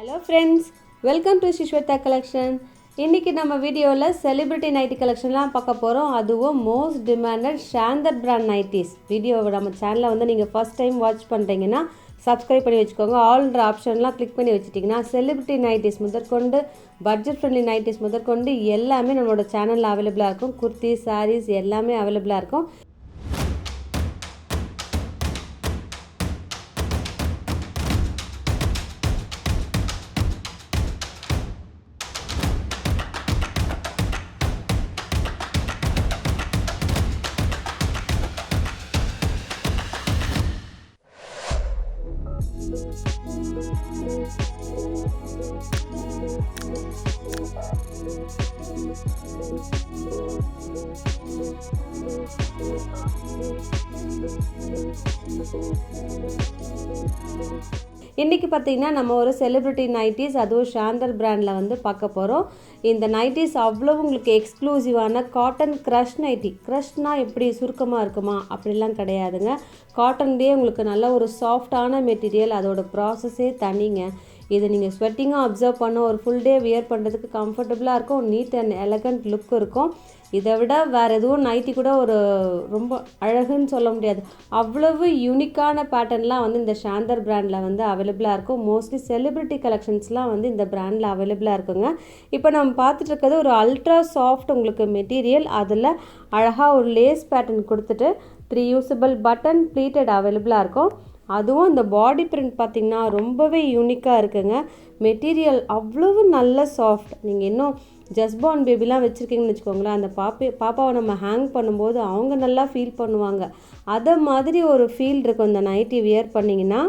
Hello friends, welcome to Shishweta collection. இன்னைக்கு நம்ம வீடியோல செலிபிரிட்டி நைட்டி கலெக்ஷன்லாம் பார்க்க போறோம். அதுவும் மோஸ்ட் டிமாண்டட் ஷாந்தர் பிராண்ட் நைட்டிஸ். வீடியோவை நம்ம சேனலை வந்து நீங்கள் ஃபர்ஸ்ட் டைம் வாட்ச் பண்ணுறீங்கன்னா சப்ஸ்கிரைப் பண்ணி வச்சுக்கோங்க. ஆல்ன்ற ஆப்ஷன்லாம் கிளிக் பண்ணி வச்சுட்டிங்கன்னா செலிபிரிட்டி நைட்டிஸ் முதற்கொண்டு பட்ஜெட் ஃப்ரெண்ட்லி நைட்டிஸ் முதற்கொண்டு எல்லாமே நம்மளோட சேனலில் அவைலபிளாக இருக்கும். குர்த்தி, சாரீஸ் எல்லாமே அவைலபிளாக இருக்கும். இன்றைக்கி பார்த்திங்கன்னா நம்ம ஒரு செலிப்ரிட்டி நைட்டிஸ் அதுவும் ஷாந்தர் பிராண்டில் வந்து பார்க்க போகிறோம். இந்த நைட்டிஸ் அவ்வளோ உங்களுக்கு எக்ஸ்க்ளூசிவான காட்டன் க்ரஷ் நைட்டி. க்ரஷ்னால் எப்படி சுருக்கமாக இருக்குமா அப்படிலாம் கிடையாதுங்க. காட்டன்லேயே உங்களுக்கு நல்ல ஒரு சாஃப்டான மெட்டீரியல், அதோட ப்ராசஸே தனிங்க. இதை நீங்கள் ஸ்வெட்டிங்காக அப்சர்வ் பண்ண ஒரு ஃபுல் டே வியர் பண்ணுறதுக்கு கம்ஃபர்டபுளாக இருக்கும். நீட் அண்ட் எலகண்ட் லுக் இருக்கும். இதை விட வேறு எதுவும் நைட்டி கூட ஒரு ரொம்ப அழகுன்னு சொல்ல முடியாது. அவ்வளவு யூனிக்கான பேட்டர்ன்லாம் வந்து இந்த ஷாந்தர் பிராண்டில் வந்து அவைலபிளாக இருக்கும். மோஸ்ட்லி செலிப்ரிட்டி கலெக்ஷன்ஸ்லாம் வந்து இந்த பிராண்டில் அவைலபிளாக இருக்குங்க. இப்போ நம்ம பார்த்துட்டு இருக்கிறது ஒரு அல்ட்ரா சாஃப்ட் உங்களுக்கு மெட்டீரியல். அதில் அழகாக ஒரு லேஸ் பேட்டர்ன் கொடுத்துட்டு 3 யூஸபிள் பட்டன் ப்ளீட்டட் அவைலபிளாக இருக்கும். அதுவும் இந்த பாடி பிரிண்ட் பார்த்திங்கன்னா ரொம்பவே யூனிக்காக இருக்குங்க. மெட்டீரியல் அவ்வளவு நல்ல சாஃப்ட். நீங்கள் இன்னும் ஜஸ்பார்ன் பேபிலாம் வச்சுருக்கீங்கன்னு வச்சுக்கோங்களேன், அந்த பாப்பாவை நம்ம ஹேங் பண்ணும்போது அவங்க நல்லா ஃபீல் பண்ணுவாங்க. அதை மாதிரி ஒரு ஃபீல் இருக்கும் இந்த நைட்டி வியர் பண்ணிங்கன்னா.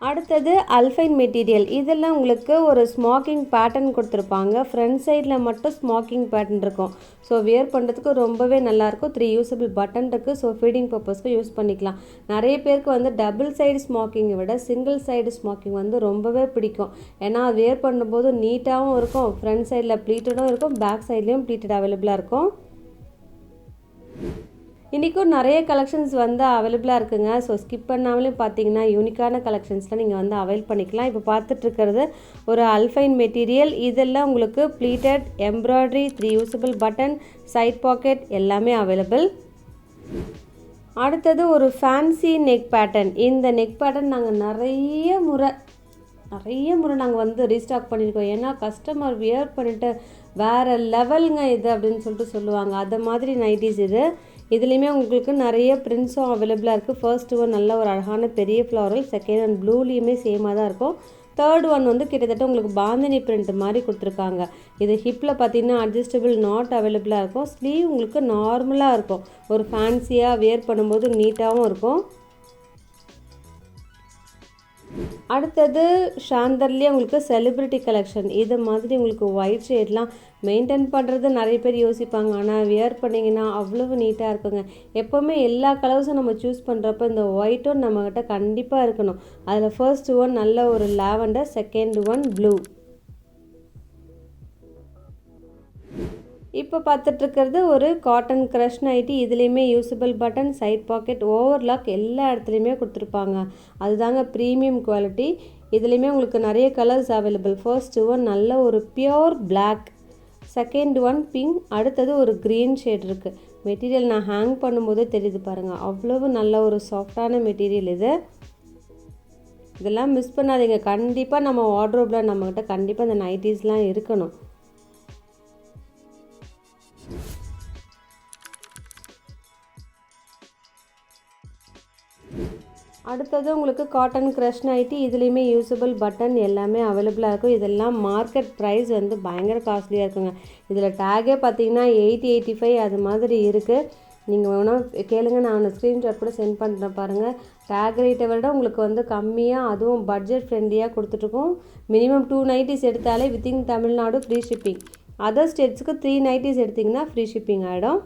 அடுத்தது அல்ஃபைன் மெட்டீரியல். இதெல்லாம் உங்களுக்கு ஒரு ஸ்மோக்கிங் பேட்டர்ன் கொடுத்துருப்பாங்க. ஃப்ரண்ட் சைடில் மட்டும் ஸ்மோக்கிங் பேட்டர்ன் இருக்கும். ஸோ வியர் பண்ணுறதுக்கு ரொம்பவே நல்லாயிருக்கும். 3 யூஸபிள் பட்டன் இருக்குது. ஸோ ஃபீடிங் பர்பஸ்க்கு யூஸ் பண்ணிக்கலாம். நிறைய பேருக்கு வந்து டபுள் சைடு ஸ்மோக்கிங்கை விட சிங்கிள் சைடு ஸ்மோக்கிங் வந்து ரொம்பவே பிடிக்கும். ஏன்னா அது வியர் பண்ணும்போது நீட்டாகவும் இருக்கும். ஃப்ரண்ட் சைடில் ப்ளீட்டடும் இருக்கும், பேக் சைட்லேயும் ப்ளீட்டட் அவைலபிளாக இருக்கும். இன்றைக்கும் நிறைய கலெக்ஷன்ஸ் வந்து அவைலபிளாக இருக்குங்க. ஸோ ஸ்கிப் பண்ணாமலே பார்த்தீங்கன்னா யூனிக்கான கலெக்ஷன்ஸ்லாம் நீங்கள் வந்து அவைல் பண்ணிக்கலாம். இப்போ பார்த்துட்ருக்கிறது ஒரு அல்ஃபைன் மெட்டீரியல். இதெல்லாம் உங்களுக்கு pleated, embroidery, 3 usable button, side pocket எல்லாமே அவைலபிள். அடுத்தது ஒரு ஃபேன்சி நெக் பேட்டர்ன். இந்த நெக் பேட்டர்ன் நாங்கள் நிறைய முறை நாங்கள் வந்து ரீஸ்டாக் பண்ணியிருக்கோம். ஏன்னா கஸ்டமர் வியர் பண்ணிவிட்டு வேறு லெவலுங்க இது அப்படின்னு சொல்லிட்டு சொல்லுவாங்க. அதை மாதிரி நைட்டிஸ் இது. இதுலேயுமே உங்களுக்கு நிறைய பிரிண்ட்ஸும் அவைலபிளாக இருக்குது. ஃபர்ஸ்ட் ஒன் நல்ல ஒரு அழகான பெரிய ஃப்ளாரல், செகண்ட் ஒன் ப்ளூலேயுமே சேமாக தான் இருக்கும். தேர்ட் ஒன் வந்து கிட்டத்தட்ட உங்களுக்கு பாந்தினி பிரிண்ட் மாதிரி கொடுத்துருக்காங்க. இது ஹிப்பில் பார்த்தீங்கன்னா அட்ஜஸ்டபிள் நாட் அவைலபிளாக இருக்கும். ஸ்லீவ் உங்களுக்கு நார்மலாக இருக்கும். ஒரு ஃபேன்சியாக வியர் பண்ணும்போது நீட்டாகவும் இருக்கும். அடுத்தது ஷாந்தர்லேயே உங்களுக்கு செலிப்ரிட்டி கலெக்ஷன். இது மாதிரி உங்களுக்கு ஒயிட் ஷேட்லாம் மெயின்டைன் பண்ணுறது நிறைய பேர் யோசிப்பாங்க. ஆனால் வியர் பண்ணிங்கன்னா அவ்வளவு நீட்டாக இருக்குங்க. எப்போவுமே எல்லா கலர்ஸும் நம்ம சூஸ் பண்ணுறப்ப இந்த ஒயிட்டும் நம்மக்கிட்ட கண்டிப்பாக இருக்கணும். அதில் ஃபர்ஸ்ட் ஒன் நல்ல ஒரு லாவெண்டர், செகண்ட் ஒன் ப்ளூ. இப்போ பார்த்துட்ருக்கிறது ஒரு காட்டன் க்ரஷ் நைட்டி. இதுலேயுமே usable button, side pocket, overlock எல்லா இடத்துலையுமே கொடுத்துருப்பாங்க. அதுதாங்க ப்ரீமியம் குவாலிட்டி. இதுலேயுமே உங்களுக்கு நிறைய கலர்ஸ் அவைலபிள். ஃபர்ஸ்ட் ஒன் நல்ல ஒரு pure black, second one pink, அடுத்தது ஒரு க்ரீன் ஷேட் இருக்குது. மெட்டீரியல் நான் ஹேங் பண்ணும்போதே தெரியுது பாருங்கள், அவ்வளவு நல்ல ஒரு சாஃப்டான மெட்டீரியல் இது. இதெல்லாம் மிஸ் பண்ணாதீங்க. கண்டிப்பாக நம்ம வார்ட்ரோப்பில் நம்மக்கிட்ட கண்டிப்பாக இந்த நைட்டிஸ்லாம் இருக்கணும். அடுத்தது உங்களுக்கு காட்டன் க்ரஷ் நைட்டி. இதுலேயுமே யூஸபிள் பட்டன் எல்லாமே அவைலபிளாக இருக்கும். இதெல்லாம் மார்க்கெட் ப்ரைஸ் வந்து பயங்கர காஸ்ட்லியாக இருக்குங்க. இதில் டேகே பார்த்தீங்கன்னா 80-85 அது மாதிரி இருக்குது. நீங்கள் வேணால் கேளுங்க, நான் ஸ்க்ரீன்ஷாட் கூட சென்ட் பண்ணுறேன் பாருங்கள். டேக் ரேட்டை விட உங்களுக்கு வந்து கம்மியாக, அதுவும் பட்ஜெட் ஃப்ரெண்ட்லியாக கொடுத்துட்ருக்கோம். மினிமம் 2 நைட்டிஸ் எடுத்தாலே within Tamil Nadu free shipping. Other ஸ்டேட்ஸுக்கு 3 நைட்டிஸ் எடுத்திங்கன்னா ஃப்ரீ ஷிப்பிங் ஆகிடும்.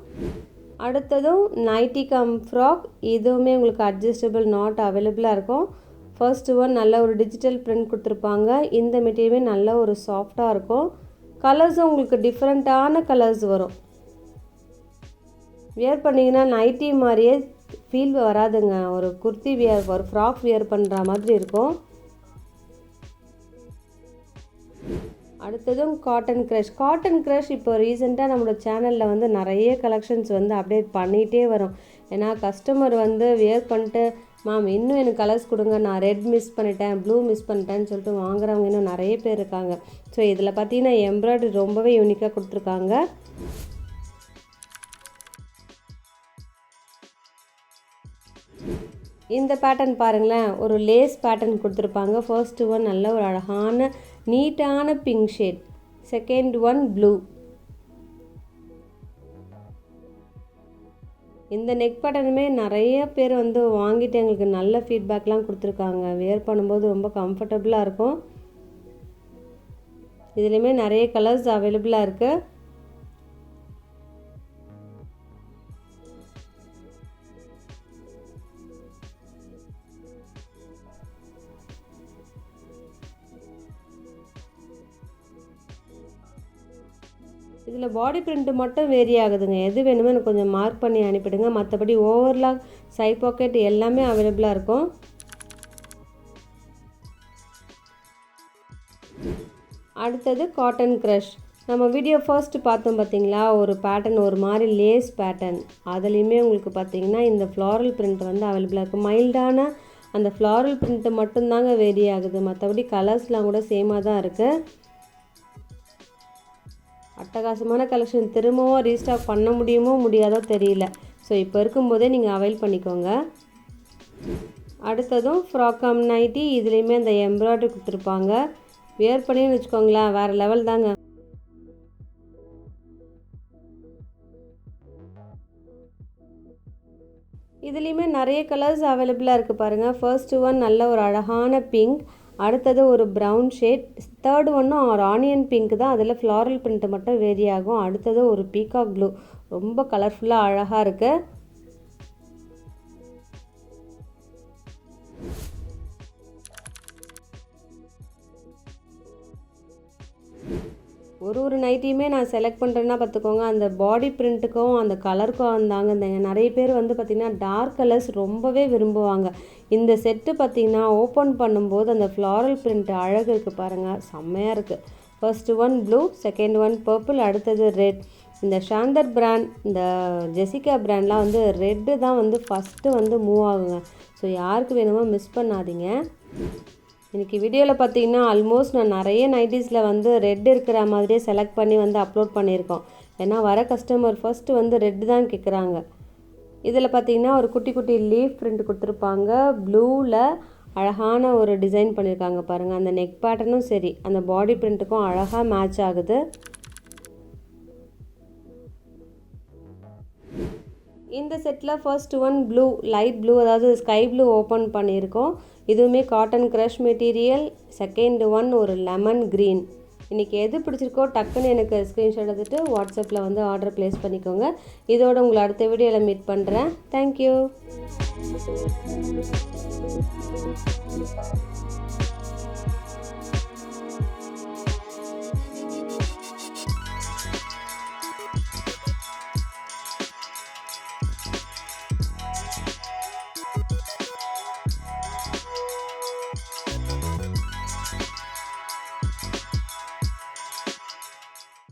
அடுத்ததும் நைட்டி கம் ஃப்ராக். இதுவுமே உங்களுக்கு அட்ஜஸ்டபிள் நாட் அவைலபிளாக இருக்கும். ஃபர்ஸ்ட்டு ஒன் நல்ல ஒரு டிஜிட்டல் பிரிண்ட் கொடுத்துருப்பாங்க. இந்த மெட்டீரியலுமே நல்ல ஒரு சாஃப்டாக இருக்கும். கலர்ஸும் உங்களுக்கு டிஃப்ரெண்ட்டான கலர்ஸ் வரும். வியர் பண்ணிங்கன்னா நைட்டி மாதிரியே ஃபீல் வராதுங்க. ஒரு குர்த்தி வியர், ஒரு ஃப்ராக் வியர் பண்ணுற மாதிரி இருக்கும். அடுத்ததும் காட்டன் க்ரஷ். காட்டன் க்ரஷ் இப்போ ரீசெண்டாக நம்மளோட சேனலில் வந்து நிறைய கலெக்ஷன்ஸ் வந்து அப்டேட் பண்ணிகிட்டே வரும். ஏன்னா கஸ்டமர் வந்து வியர் பண்ணிட்டு, மேம் இன்னும் எனக்கு கலர்ஸ் கொடுங்க, நான் ரெட் மிஸ் பண்ணிட்டேன், ப்ளூ மிஸ் பண்ணிட்டேன்னு சொல்லிட்டு வாங்குறவங்க இன்னும் நிறைய பேர் இருக்காங்க. ஸோ இதில் பார்த்தீங்கன்னா எம்ப்ராய்டரி ரொம்பவே யூனிக்காக கொடுத்துருக்காங்க. இந்த பேட்டர்ன் பாருங்களேன், ஒரு லேஸ் பேட்டர்ன் கொடுத்துருப்பாங்க. ஃபர்ஸ்ட்டு ஒன் நல்ல ஒரு அழகான நீட்டான pink shade, second one blue. இந்த நெக் பேட்டர்னுமே நிறைய பேர் வந்து வாங்கிட்டு எங்களுக்கு நல்ல ஃபீட்பேக்லாம் கொடுத்துருக்காங்க. வியர் பண்ணும்போது ரொம்ப கம்ஃபர்டபுளாக இருக்கும். இதுலேயுமே நிறைய கலர்ஸ் அவைலபிளாக இருக்குது. இதில் பாடி பிரிண்ட்டு மட்டும் வேரி ஆகுதுங்க. எது வேணுமோ எனக்கு கொஞ்சம் மார்க் பண்ணி அனுப்பிடுங்க. மற்றபடி ஓவர்லாக், சைட் பாக்கெட் எல்லாமே அவைலபிளாக இருக்கும். அடுத்தது காட்டன் க்ரஷ். நம்ம வீடியோ ஃபர்ஸ்ட் பார்த்தோம் பார்த்தீங்களா, ஒரு பேட்டர்ன் ஒரு மாதிரி லேஸ் பேட்டர்ன். அதுலேயுமே உங்களுக்கு பார்த்தீங்கன்னா இந்த ஃப்ளாரல் பிரிண்ட் வந்து அவைலபிளாக இருக்குது. மைல்டான அந்த ஃப்ளாரல் பிரிண்ட்டு மட்டும்தாங்க வேரி ஆகுது. மற்றபடி கலர்ஸ்லாம் கூட சேமாக தான் இருக்குது. அட்டகாசமான கலெக்ஷன். திரும்பவும் ரீஸ்டாக் பண்ண முடியுமோ முடியாதோ தெரியல. ஸோ இப்போ இருக்கும்போதே நீங்கள் அவைல் பண்ணிக்கோங்க. அடுத்ததும் ஃப்ராக்கம் நைட்டி. இதுலேயுமே அந்த எம்ப்ராய்டரி கொடுத்துருப்பாங்க. வியர் பண்ணின்னு வச்சுக்கோங்களேன், வேறு லெவல் தாங்க. இதுலேயுமே நிறைய கலர்ஸ் அவைலபிளாக இருக்குது பாருங்கள். ஃபர்ஸ்ட்டு ஒன் நல்ல ஒரு அழகான பிங்க், அடுத்தது ஒரு ப்ரௌன் ஷேட், தேர்ட் ஒன்றும் ஒரு ஆனியன் பிங்க் தான், அதில் ஃப்ளாரல் பிரிண்ட் மட்டும் வேரி ஆகும். அடுத்தது ஒரு பீகாக் ப்ளூ, ரொம்ப கலர்ஃபுல்லாக அழகாக இருக்குது. ஒரு நைட்டியுமே நான் செலக்ட் பண்ணுறேன்னா பார்த்துக்கோங்க, அந்த பாடி பிரிண்ட்டுக்கும் அந்த கலருக்கும் தாங்க. நிறைய பேர் வந்து பார்த்திங்கன்னா டார்க் கலர்ஸ் ரொம்பவே விரும்புவாங்க. இந்த செட்டு பார்த்திங்கன்னா ஓப்பன் பண்ணும்போது அந்த ஃப்ளாரல் பிரிண்ட் அழகு இருக்குது பாருங்கள், செம்மையாக இருக்குது. First one blue, second one purple, அடுத்தது ரெட். இந்த ஷாந்தர் பிராண்ட், இந்த ஜெசிகா பிராண்ட்லாம் வந்து ரெட்டு தான் வந்து ஃபஸ்ட்டு வந்து மூவ் ஆகுங்க. ஸோ யாருக்கு வேணுமோ மிஸ் பண்ணாதீங்க. இன்றைக்கி வீடியோவில் பார்த்தீங்கன்னா ஆல்மோஸ்ட் நான் நிறைய நைட்டிஸில் வந்து ரெட் இருக்கிற மாதிரியே செலக்ட் பண்ணி வந்து அப்லோட் பண்ணியிருக்கோம். ஏன்னா வர கஸ்டமர் ஃபஸ்ட்டு வந்து ரெட்டு தான் கேட்குறாங்க. இதில் பார்த்தீங்கன்னா ஒரு குட்டி குட்டி லீஃப் பிரிண்ட் கொடுத்துருப்பாங்க. ப்ளூவில் அழகான ஒரு டிசைன் பண்ணியிருக்காங்க பாருங்கள். அந்த நெக் பேட்டர்னும் சரி, அந்த பாடி பிரிண்ட்டுக்கும் அழகாக மேட்ச் ஆகுது. இந்த settle first one blue, light blue, அதாவது ஸ்கை ப்ளூ ஓப்பன் பண்ணியிருக்கோம். இதுவுமே cotton crush material. Second one ஒரு லெமன் க்ரீன். இன்றைக்கி எது பிடிச்சிருக்கோ டக்குன்னு எனக்கு ஸ்க்ரீன்ஷாட் எடுத்துகிட்டு வாட்ஸ்அப்பில் வந்து ஆர்டர் ப்ளேஸ் பண்ணிக்கோங்க. இதோட உங்களை அடுத்த வீடியோவில் மீட் பண்ணுறேன். தேங்க்யூ.